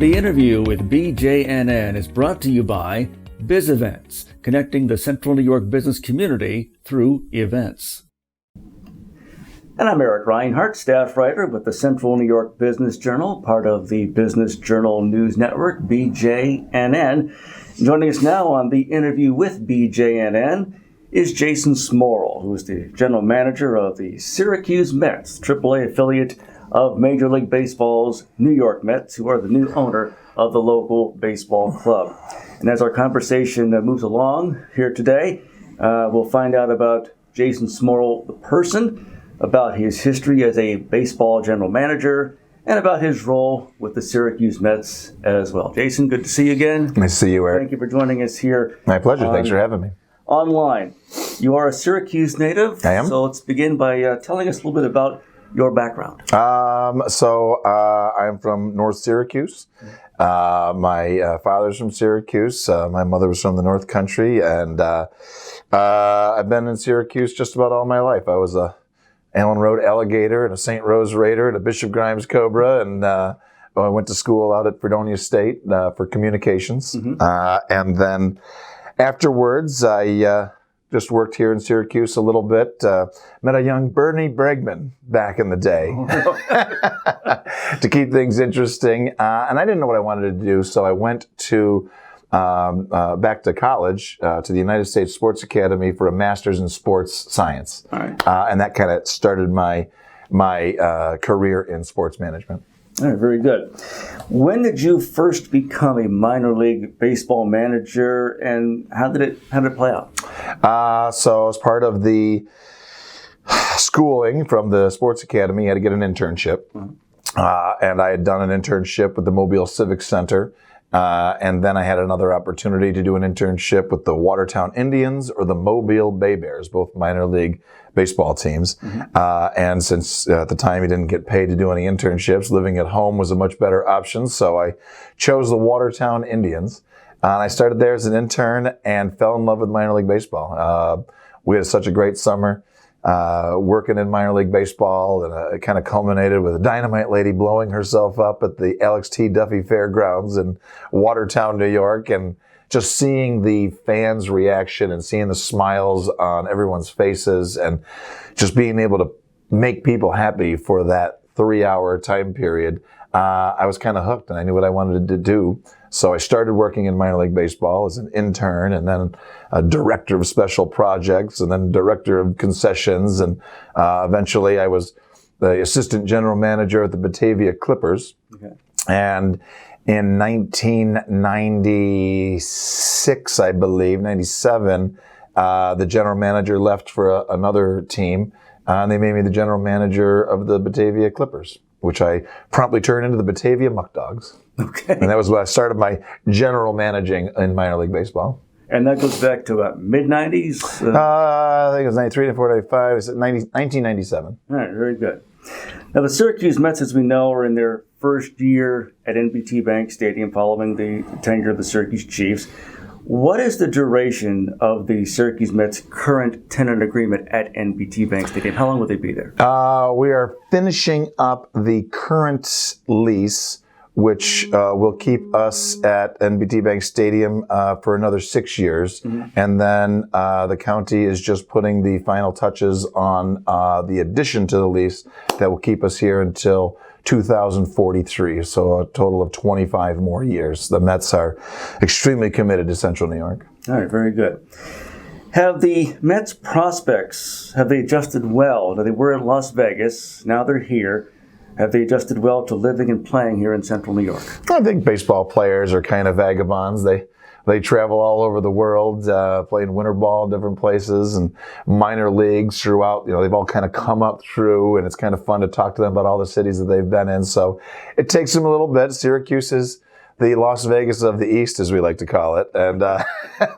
The interview with BJNN is brought to you by Biz Events, connecting the Central New York business community through events. And I'm Eric Reinhardt, staff writer with the Central New York Business Journal, part of the Business Journal News Network, BJNN. Joining us now on the interview with BJNN is Jason Smorol, who is the general manager of the Syracuse Mets, AAA affiliate of Major League Baseball's New York Mets, who are the new owner of the local baseball club. And as our conversation moves along here today, we'll find out about Jason Smorol, the person, about his history as a baseball general manager, and about his role with the Syracuse Mets as well. Jason, good to see you again. Nice to see you, Eric. Thank you for joining us here. My pleasure. Thanks for having me. Online. You are a Syracuse native. I am. So let's begin by telling us a little bit about your background. I'm from North Syracuse. My father's from Syracuse. My mother was from the North Country, and I've been in Syracuse just about all my life. I was a Allen Road Alligator and a St. Rose Raider and a Bishop Grimes Cobra, and I went to school out at Fredonia State for communications. And then afterwards, I just worked here in Syracuse a little bit. Met a young Bernie Bregman back in the day to keep things interesting. And I didn't know what I wanted to do, so I went to back to college, to the United States Sports Academy for a master's in sports science. All right. And that kind of started my career in sports management. All right, very good. When did you first become a minor league baseball manager, and how did it play out? So as part of the schooling from the sports academy, I had to get an internship. And I had done an internship with the Mobile Civic Center. And then I had another opportunity to do an internship with the Watertown Indians or the Mobile Bay Bears, both minor league baseball teams. And since at the time you didn't get paid to do any internships, living at home was a much better option. So I chose the Watertown Indians. And I started there as an intern and fell in love with minor league baseball. We had such a great summer working in minor league baseball, and it kind of culminated with a dynamite lady blowing herself up at the Alex T. Duffy Fairgrounds in Watertown, New York, and just seeing the fans' reaction and seeing the smiles on everyone's faces and just being able to make people happy for that 3-hour time period. I was kind of hooked, and I knew what I wanted to do. So I started working in minor league baseball as an intern, and then a director of special projects, and then director of concessions. And eventually I was the assistant general manager at the Batavia Clippers. Okay. And in 1996, I believe, 97, the general manager left for another team, and they made me the general manager of the Batavia Clippers, which I promptly turned into the Batavia Muck Dogs. Okay. And that was when I started my general managing in minor league baseball. And that goes back to mid-90s? I think it was 93, 94, 95, 1997. All right, very good. Now, the Syracuse Mets, as we know, are in their first year at NBT Bank Stadium following the tenure of the Syracuse Chiefs. What is the duration of the Syracuse Mets' current tenant agreement at NBT Bank Stadium? How long will they be there? We are finishing up the current lease, which will keep us at NBT Bank Stadium for another 6 years. And then the county is just putting the final touches on the addition to the lease that will keep us here until 2043, so a total of 25 more years. The Mets are extremely committed to Central New York. All right, very good. Have the Mets prospects, have they adjusted well? They were in Las Vegas, now they're here. Have they adjusted well to living and playing here in Central New York? I think baseball players are kind of vagabonds. They travel all over the world, playing winter ball in different places and minor leagues throughout. You know, they've all kind of come up through, and it's kind of fun to talk to them about all the cities that they've been in. So it takes them a little bit. Syracuse is the Las Vegas of the East, as we like to call it. And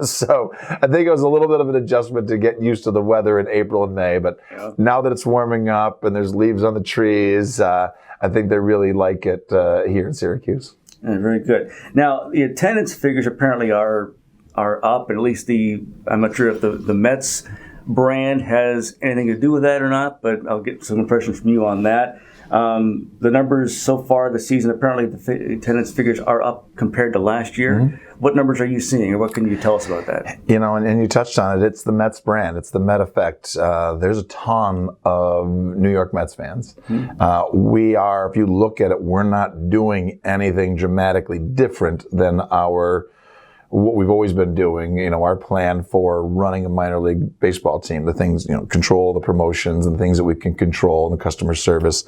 so I think it was a little bit of an adjustment to get used to the weather in April and May. But now that it's warming up and there's leaves on the trees, I think they really like it here in Syracuse. Yeah, very good. Now, the attendance figures apparently are up, and at least I'm not sure if the Mets brand has anything to do with that or not, but I'll get some impression from you on that. The numbers so far this season, apparently the attendance figures are up compared to last year. Mm-hmm. What numbers are you seeing, or what can you tell us about that? And you touched on it. It's the Mets brand. It's the Met effect. There's a ton of New York Mets fans. Mm-hmm. We are, if you look at it, we're not doing anything dramatically different than what we've always been doing, our plan for running a minor league baseball team, the things, control the promotions and things that we can control and the customer service.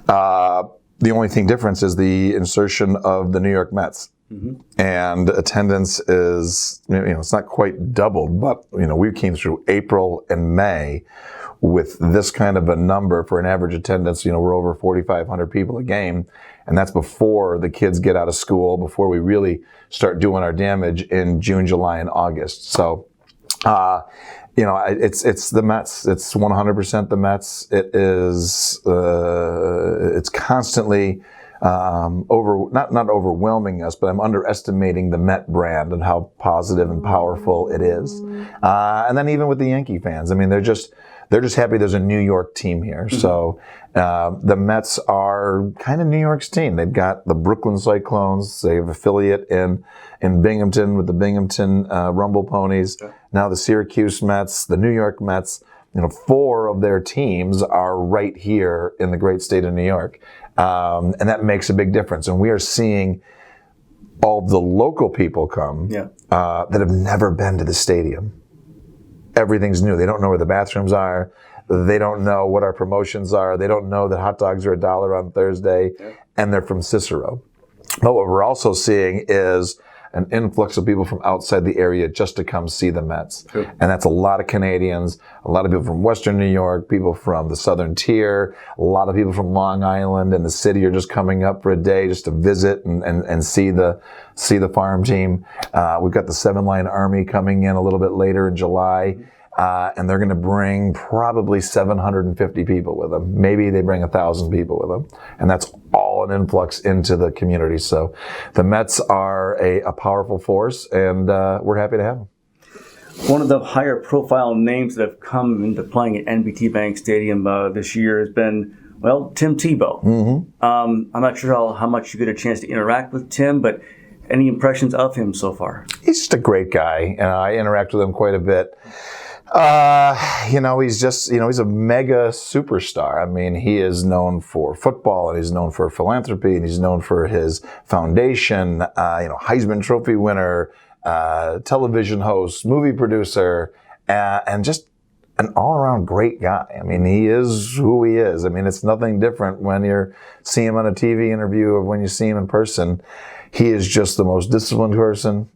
The only thing difference is the insertion of the New York Mets. Mm-hmm. And attendance is, it's not quite doubled, but, we came through April and May with this kind of a number for an average attendance. We're over 4,500 people a game. And that's before the kids get out of school, before we really start doing our damage in June, July, and August. So, it's the Mets. It's 100% the Mets. It is, it's constantly, not overwhelming us, but I'm underestimating the Met brand and how positive and powerful it is. And then even with the Yankee fans, they're just happy there's a New York team here. Mm-hmm. So the Mets are kind of New York's team. They've got the Brooklyn Cyclones. They have affiliate in Binghamton with the Binghamton Rumble Ponies. Okay. Now the Syracuse Mets, the New York Mets. 4 of their teams are right here in the great state of New York. And that makes a big difference. And we are seeing all the local people come that have never been to the stadium. Everything's new. They don't know where the bathrooms are. They don't know what our promotions are. They don't know that hot dogs are $1 on Thursday, and they're from Cicero. But what we're also seeing is an influx of people from outside the area just to come see the Mets. Sure. And that's a lot of Canadians, a lot of people from Western New York, people from the Southern Tier, a lot of people from Long Island and the city are just coming up for a day just to visit and see the farm team. We've got the 7-Line Army coming in a little bit later in July. And they're going to bring probably 750 people with them. Maybe they bring 1,000 people with them. And that's all an influx into the community. So the Mets are a powerful force, and we're happy to have them. One of the higher profile names that have come into playing at NBT Bank Stadium this year has been, Tim Tebow. Mm-hmm. I'm not sure how much you get a chance to interact with Tim, but any impressions of him so far? He's just a great guy, and I interact with him quite a bit. He's a mega superstar. He is known for football, and he's known for philanthropy, and he's known for his foundation, Heisman Trophy winner, television host, movie producer, and just an all-around great guy. He is who he is. It's nothing different when you see him on a TV interview or when you see him in person. He is just the most disciplined person.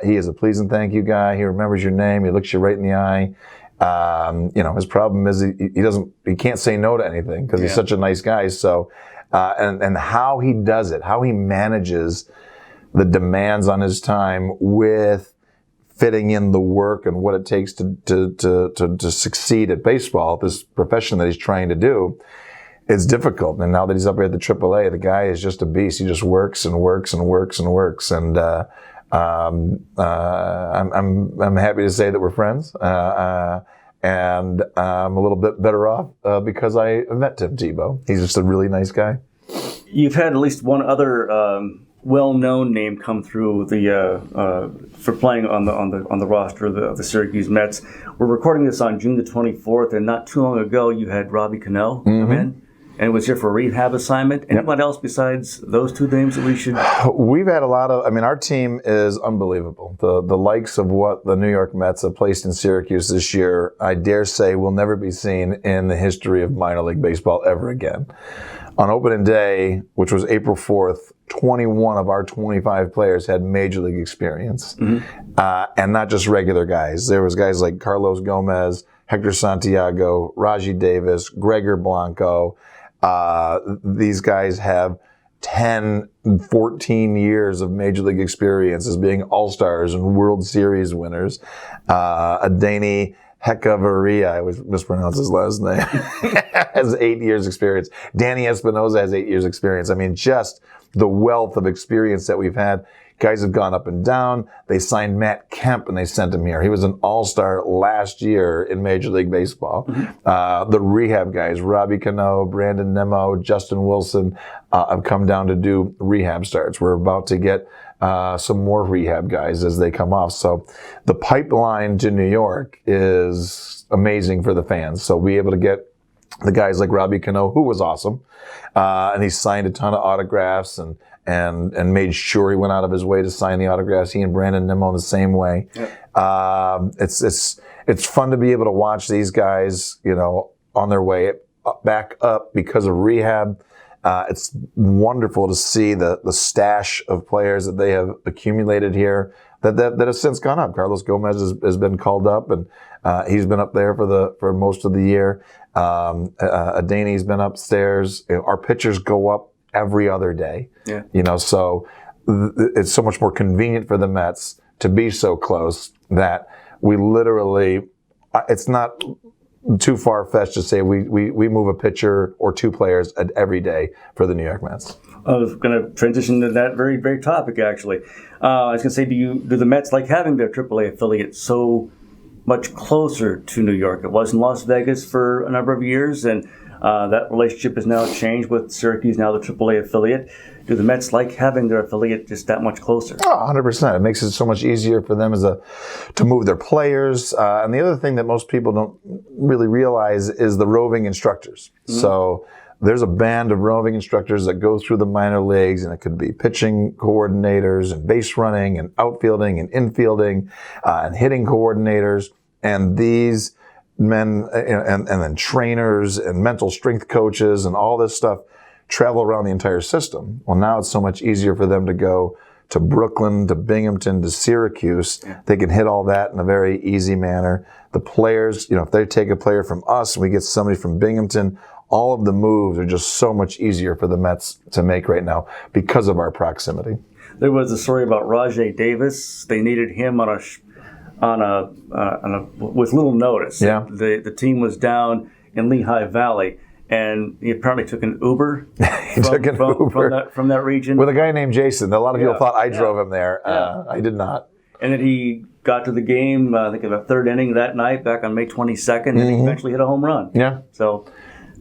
He is a please and thank you guy. He remembers your name. He looks you right in the eye. His problem is he can't say no to anything because he's such a nice guy. So, and how he does it, how he manages the demands on his time with fitting in the work and what it takes to succeed at baseball, this profession that he's trying to do. It's difficult. And now that he's up here at the AAA, the guy is just a beast. He just works and works and works and works. And, I'm happy to say that we're friends. And I'm a little bit better off, because I met Tim Tebow. He's just a really nice guy. You've had at least one other, well-known name come through for playing on the roster of the Syracuse Mets. We're recording this on June the 24th, and not too long ago you had Robbie Cano come in and was here for a rehab assignment. Anyone else besides those two names that we should? We've had a lot of. Our team is unbelievable. The likes of what the New York Mets have placed in Syracuse this year, I dare say, will never be seen in the history of minor league baseball ever again. On opening day, which was April 4th, 21 of our 25 players had major league experience. And not just regular guys. There was guys like Carlos Gomez, Hector Santiago, Rajai Davis, Gregor Blanco. These guys have 10, 14 years of major league experience as being all-stars and World Series winners. Adani Hecavaria, I always mispronounce his last name, has 8 years experience. Danny Espinosa has 8 years experience. Just the wealth of experience that we've had. Guys have gone up and down. They signed Matt Kemp and they sent him here. He was an all-star last year in Major League Baseball. The rehab guys, Robbie Cano, Brandon Nemo, Justin Wilson, have come down to do rehab starts. We're about to get some more rehab guys as they come off. So the pipeline to New York is amazing for the fans. So be able to get the guys like Robbie Cano, who was awesome, and he signed a ton of autographs and made sure he went out of his way to sign the autographs. He and Brandon Nemo the same way. Yep. It's fun to be able to watch these guys, on their way back up because of rehab. It's wonderful to see the stash of players that they have accumulated here that have since gone up. Carlos Gomez has been called up, and he's been up there for most of the year. Adani's been upstairs. Our pitchers go up every other day. Yeah. So it's so much more convenient for the Mets to be so close that we literally, it's not too far-fetched to say we move a pitcher or two players every day for the New York Mets. I was going to transition to that very, very topic, actually. I was going to say, do the Mets like having their AAA affiliate so much closer to New York? It was in Las Vegas for a number of years, and that relationship has now changed with Syracuse, now the AAA affiliate. Do the Mets like having their affiliate just that much closer? Oh, 100%. It makes it so much easier for them to move their players. And the other thing that most people don't really realize is the roving instructors. So there's a band of roving instructors that go through the minor leagues, and it could be pitching coordinators and base running and outfielding and infielding and hitting coordinators. And these men and then trainers and mental strength coaches and all this stuff travel around the entire system. Well, now it's so much easier for them to go to Brooklyn, to Binghamton, to Syracuse. They can hit all that in a very easy manner. The players, if they take a player from us and we get somebody from Binghamton, all of the moves are just so much easier for the Mets to make right now because of our proximity. There was a story about Rajai Davis. They needed him on a with little notice. Yeah. The team was down in Lehigh Valley, and he apparently took an Uber. From that region with a guy named Jason. A lot of people thought I drove him there. I did not. And then he got to the game, I think in the third inning that night, back on May 22nd, and he eventually hit a home run. Yeah. So.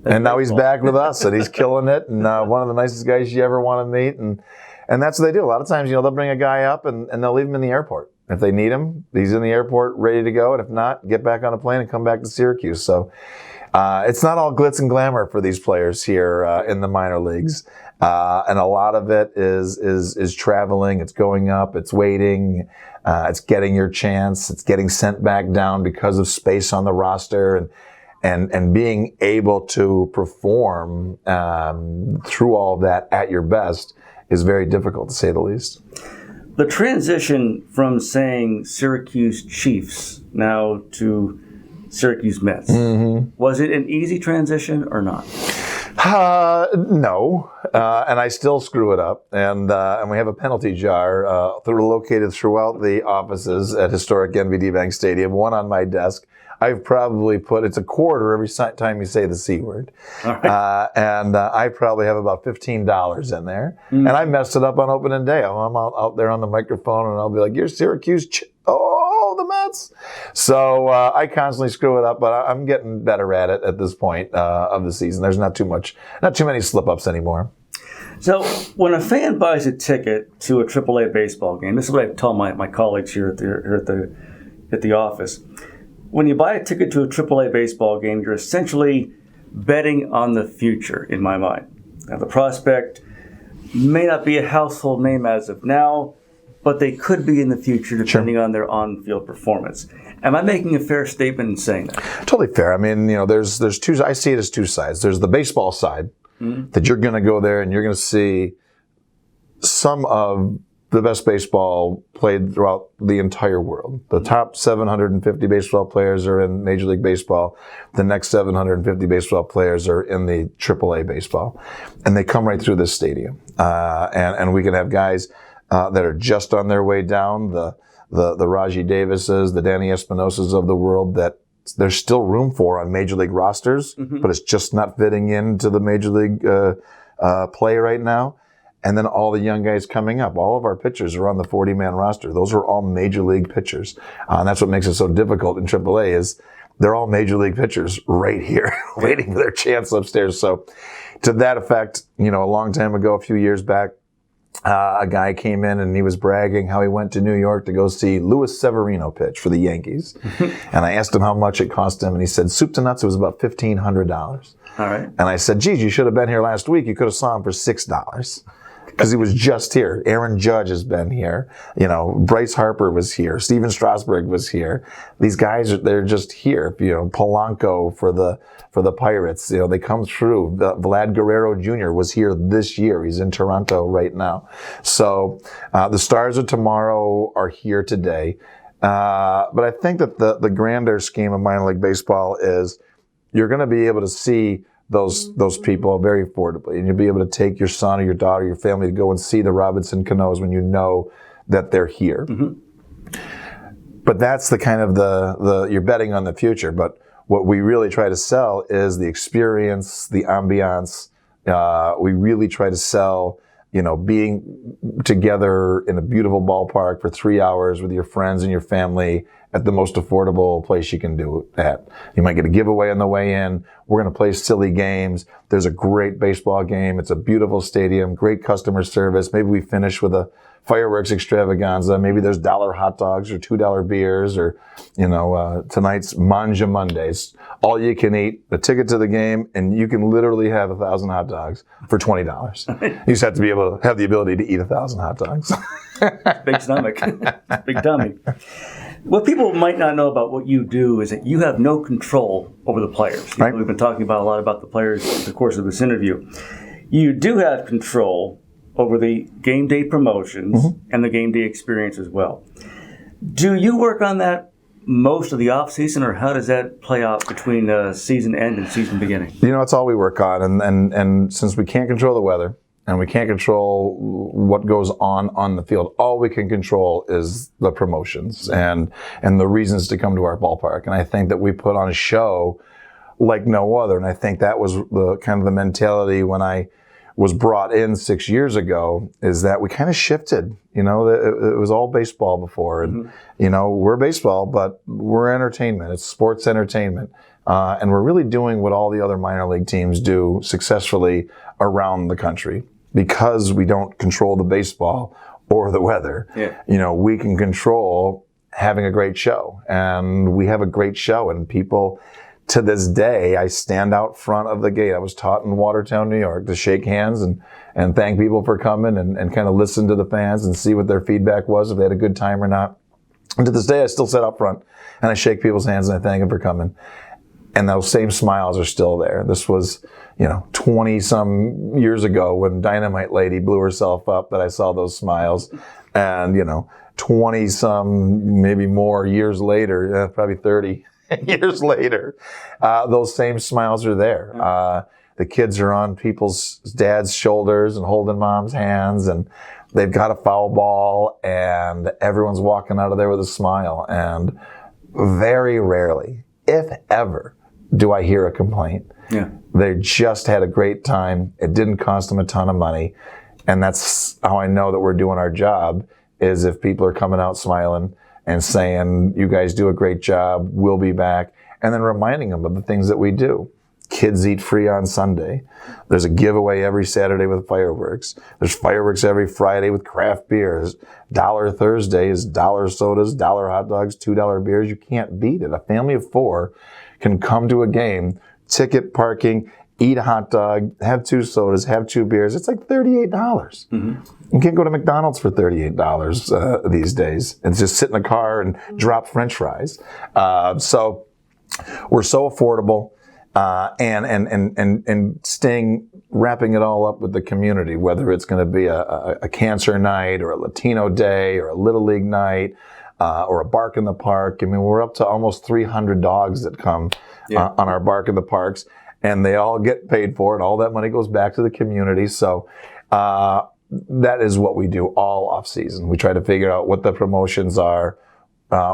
And now he's back with us, and he's killing it, and one of the nicest guys you ever want to meet. And that's what they do. A lot of times, they'll bring a guy up, and they'll leave him in the airport. If they need him, he's in the airport ready to go. And if not, get back on a plane and come back to Syracuse. So it's not all glitz and glamour for these players here in the minor leagues. And a lot of it is traveling. It's going up. It's waiting. It's getting your chance. It's getting sent back down because of space on the roster. And being able to perform through all of that at your best is very difficult, to say the least. The transition from saying Syracuse Chiefs now to Syracuse Mets, was it an easy transition or not? No, and I still screw it up, and we have a penalty jar located throughout the offices at historic NBD Bank Stadium, one on my desk. I've probably it's a quarter every time you say the C word. Right. And I probably have about $15 in there. And I messed it up on opening day. I'm out there on the microphone, and I'll be like, "You're Syracuse, the Mets." So I constantly screw it up, but I'm getting better at it at this point of the season. There's not too many slip-ups anymore. So when a fan buys a ticket to a AAA baseball game, this is what I tell my colleagues here at the office. When you buy a ticket to a AAA baseball game, you're essentially betting on the future, in my mind. Now, the prospect may not be a household name as of now, but they could be in the future depending on their on-field performance. Am I making a fair statement in saying that? Totally fair. I mean, there's two. I see it as two sides. There's the baseball side that you're going to go there and you're going to see some of the best baseball played throughout the entire world. The top 750 baseball players are in Major League Baseball. The next 750 baseball players are in the AAA baseball. And they come right through this stadium. And we can have guys that are just on their way down, the Rajai Davises, the Danny Espinosas of the world that there's still room for on Major League rosters, but it's just not fitting into the Major League play right now. and then all the young guys coming up. All of our pitchers are on the 40-man roster. Those are all major league pitchers. And that's what makes it so difficult in AAA is they're all major league pitchers right here waiting for their chance upstairs. So to that effect, a long time ago, a few years back, a guy came in and he was bragging how he went to New York to go see Luis Severino pitch for the Yankees. And I asked him how much it cost him, and he said, soup to nuts, it was about $1,500. All right. And I said, geez, you should have been here last week. You could have saw him for $6. Because he was just here. Aaron Judge has been here. Bryce Harper was here. Steven Strasburg was here. These guys, they're just here. Polanco for the Pirates. They come through. Vlad Guerrero Jr. was here this year. He's in Toronto right now. So the stars of tomorrow are here today. But I think that the grander scheme of minor league baseball is you're going to be able to see those people very affordably. And you'll be able to take your son or your daughter, your family to go and see the Robinson Canos when you know that they're here. But that's the kind of you're betting on the future. But what we really try to sell is the experience, the ambiance. We really try to sell, being together in a beautiful ballpark for 3 hours with your friends and your family at the most affordable place you can do that. You might get a giveaway on the way in. We're going to play silly games. There's a great baseball game. It's a beautiful stadium, great customer service. Maybe we finish with a fireworks extravaganza. Maybe there's $1 hot dogs or $2 beers or, tonight's Manja Mondays. All you can eat, a ticket to the game, and you can literally have 1,000 hot dogs for $20. You just have to be able to have the ability to eat 1,000 hot dogs. Big stomach. Big tummy. What people might not know about what you do is that you have no control over the players. Right. We've been talking about a lot about the players in the course of this interview. You do have control over the game day promotions and the game day experience as well. Do you work on that most of the off season, or how does that play out between season end and season beginning? It's all we work on, and since we can't control the weather and we can't control what goes on the field, all we can control is the promotions and the reasons to come to our ballpark. And I think that we put on a show like no other, and I think that was the kind of the mentality when I was brought in 6 years ago, is that we kind of shifted. It was all baseball before, and we're baseball, but we're entertainment. It's sports entertainment, and we're really doing what all the other minor league teams do successfully around the country because we don't control the baseball or the weather. Yeah. We can control having a great show, and we have a great show, and people. To this day, I stand out front of the gate. I was taught in Watertown, New York, to shake hands and thank people for coming and kind of listen to the fans and see what their feedback was, if they had a good time or not. And to this day, I still sit up front and I shake people's hands and I thank them for coming. And those same smiles are still there. This was, 20-some years ago when Dynamite Lady blew herself up that I saw those smiles. And, 20-some, maybe more years later, probably 30 years later, those same smiles are there. The kids are on people's dad's shoulders and holding mom's hands, and they've got a foul ball, and everyone's walking out of there with a smile. And very rarely, if ever, do I hear a complaint. Yeah. They just had a great time. It didn't cost them a ton of money. And that's how I know that we're doing our job, is if people are coming out smiling and saying, you guys do a great job, we'll be back, and then reminding them of the things that we do. Kids eat free on Sunday. There's a giveaway every Saturday with fireworks. There's fireworks every Friday with craft beers. $1 Thursday is $1 sodas, $1 hot dogs, $2 beers. You can't beat it. A family of 4 can come to a game, ticket, parking, eat a hot dog, have 2 sodas, have 2 beers. It's like $38. Mm-hmm. You can't go to McDonald's for $38 these days and just sit in a car and drop French fries. So we're so affordable, and wrapping it all up with the community, whether it's going to be a cancer night or a Latino day or a Little League night, or a Bark in the Park. I mean, we're up to almost 300 dogs that come on our Bark in the Parks. And they all get paid for it. All that money goes back to the community. So that is what we do all off season. We try to figure out what the promotions are.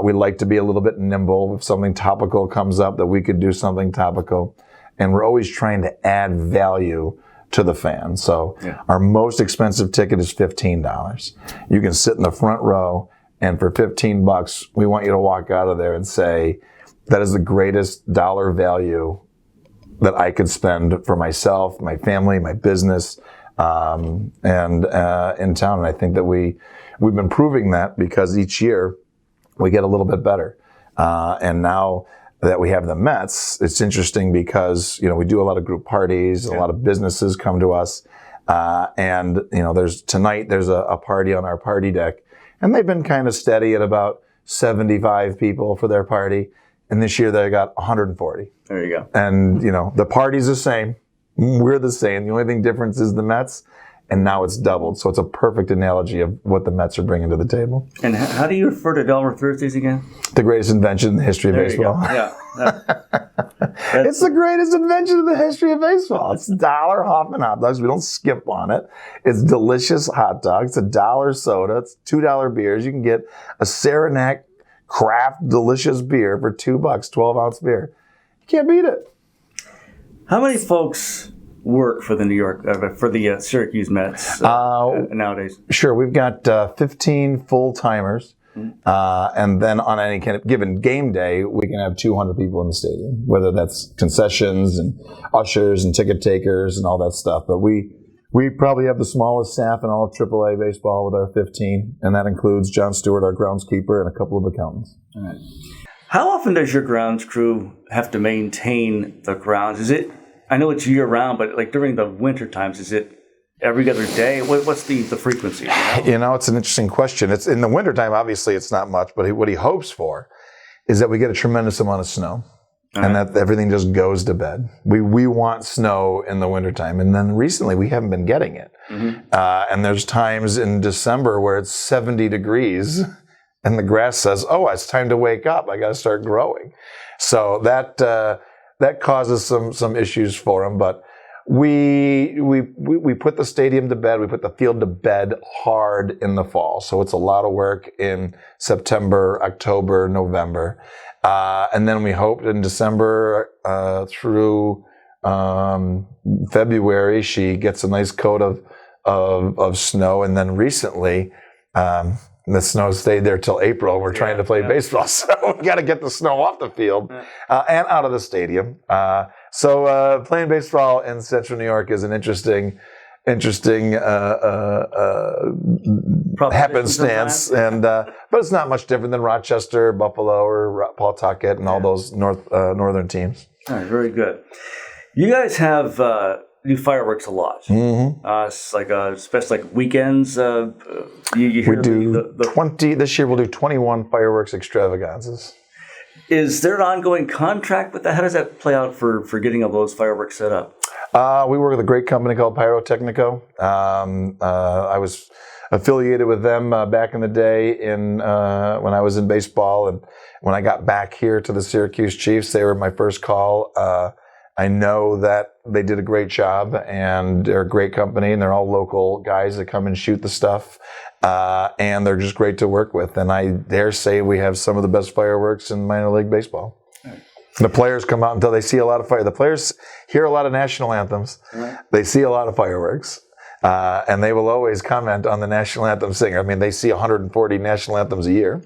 We like to be a little bit nimble. If something topical comes up, that we could do something topical. And we're always trying to add value to the fan. So our most expensive ticket is $15. You can sit in the front row, and for $15, we want you to walk out of there and say, that is the greatest dollar value that I could spend for myself, my family, my business, and in town. And I think that we've been proving that because each year we get a little bit better. And now that we have the Mets, it's interesting because, we do a lot of group parties, a lot of businesses come to us. And there's a party on our party deck, and they've been kind of steady at about 75 people for their party. And this year they got 140. There you go. And, the party's the same. We're the same. The only thing difference is the Mets, and now it's doubled. So it's a perfect analogy of what the Mets are bringing to the table. And how do you refer to Delmer Thursdays again? The greatest invention in the history of baseball. Yeah. It's the greatest invention in the history of baseball. It's $1 Hoffman hot dogs. We don't skip on it. It's delicious hot dogs. It's $1 soda. It's $2 beers. You can get a Saranac craft delicious beer for $2, 12-ounce beer. You can't beat it. How many folks work for the Syracuse Mets nowadays? Sure, we've got 15 full-timers, and then on any kind of given game day, we can have 200 people in the stadium, whether that's concessions and ushers and ticket takers and all that stuff. But we probably have the smallest staff in all of AAA baseball with our 15, and that includes John Stewart, our groundskeeper, and a couple of accountants. All right. How often does your grounds crew have to maintain the grounds? I know it's year-round, but like during the winter times, is it every other day? What's the frequency? It's an interesting question. It's in the wintertime, obviously it's not much, but what he hopes for is that we get a tremendous amount of snow. And that everything just goes to bed. We want snow in the wintertime. And then recently we haven't been getting it. And there's times in December where it's 70 degrees and the grass says, oh, it's time to wake up. I got to start growing. So that causes some issues for them. But we put the stadium to bed. We put the field to bed hard in the fall. So it's a lot of work in September, October, November. And then we hoped in December through February, she gets a nice coat of snow. And then recently, the snow stayed there till April. We're trying to play baseball, so we got to get the snow off the field and out of the stadium. So playing baseball in Central New York is an interesting happenstance, and but it's not much different than Rochester, Buffalo, or Pawtucket, and all those northern teams. All right, very good. You guys have do fireworks a lot. It's like especially like weekends. We do 20 this year. We'll do 21 fireworks extravaganzas. Is there an ongoing contract with that? How does that play out for getting all those fireworks set up? We work with a great company called Pyrotechnico. I was affiliated with them back in the day when I was in baseball, and when I got back here to the Syracuse Chiefs, they were my first call. I know that they did a great job, and they're a great company, and they're all local guys that come and shoot the stuff, and they're just great to work with. And I dare say we have some of the best fireworks in minor league baseball. Right. The players come out until they see a lot of fire. The players hear a lot of national anthems. Right. They see a lot of fireworks. And they will always comment on the national anthem singer. I mean, they see 140 national anthems a year.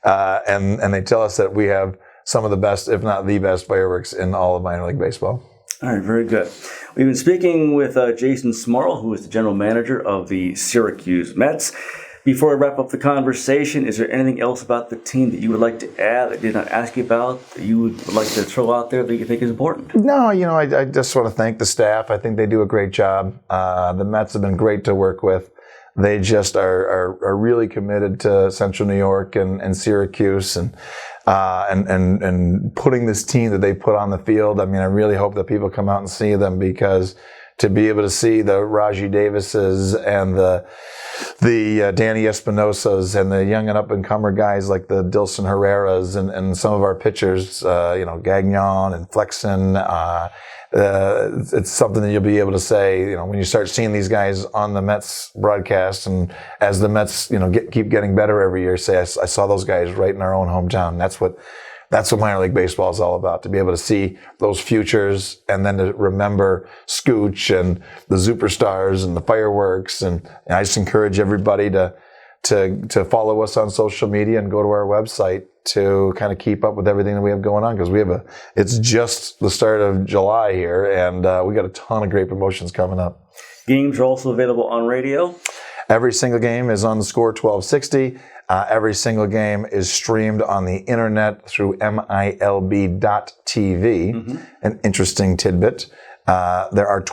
And they tell us that we have some of the best, if not the best, fireworks in all of minor league baseball. All right, very good. We've been speaking with Jason Smorol, who is the general manager of the Syracuse Mets. Before we wrap up the conversation, is there anything else about the team that you would like to add that I did not ask you about, that you would like to throw out there that you think is important? No, I just want to thank the staff. I think they do a great job. The Mets have been great to work with. They just are really committed to Central New York and Syracuse and putting this team that they put on the field. I mean, I really hope that people come out and see them, because to be able to see the Rajai Davises and the Danny Espinosas and the young and up-and-comer guys like the Dilson Herreras and some of our pitchers, Gagnon and Flexen, it's something that you'll be able to say, when you start seeing these guys on the Mets broadcast, and as the Mets, keep getting better every year, say, I saw those guys right in our own hometown. That's That's what minor league baseball is all about, to be able to see those futures and then to remember Scooch and the superstars and the fireworks. And I just encourage everybody to follow us on social media and go to our website to kind of keep up with everything that we have going on, because it's just the start of July here, and we got a ton of great promotions coming up. Games are also available on radio. Every single game is on the Score 1260. Every single game is streamed on the internet through MILB.TV. An interesting tidbit. There are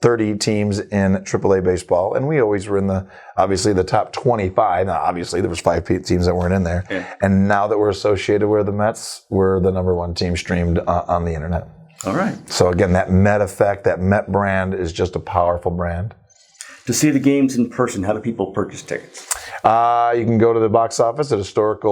30 teams in AAA baseball, and we always were obviously the top 25. Now, obviously, there was 5 teams that weren't in there. Yeah. And now that we're associated with the Mets, we're the number 1 team streamed on the internet. All right. So again, that Met effect, that Met brand is just a powerful brand. To see the games in person, how do people purchase tickets? You can go to the box office at historic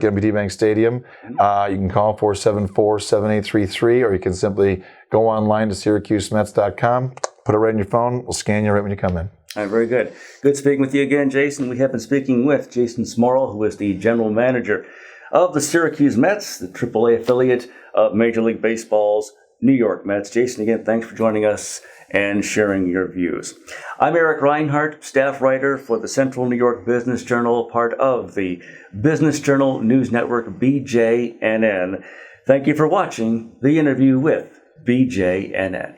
M&T Bank Stadium. You can call 474-7833, or you can simply go online to SyracuseMets.com, put it right in your phone. We'll scan you right when you come in. All right, very good. Good speaking with you again, Jason. We have been speaking with Jason Smorol, who is the general manager of the Syracuse Mets, the AAA affiliate of Major League Baseball's New York Mets. Jason, again, thanks for joining us and sharing your views. I'm Eric Reinhardt, staff writer for the Central New York Business Journal, part of the Business Journal News Network, BJNN. Thank you for watching The Interview with BJNN.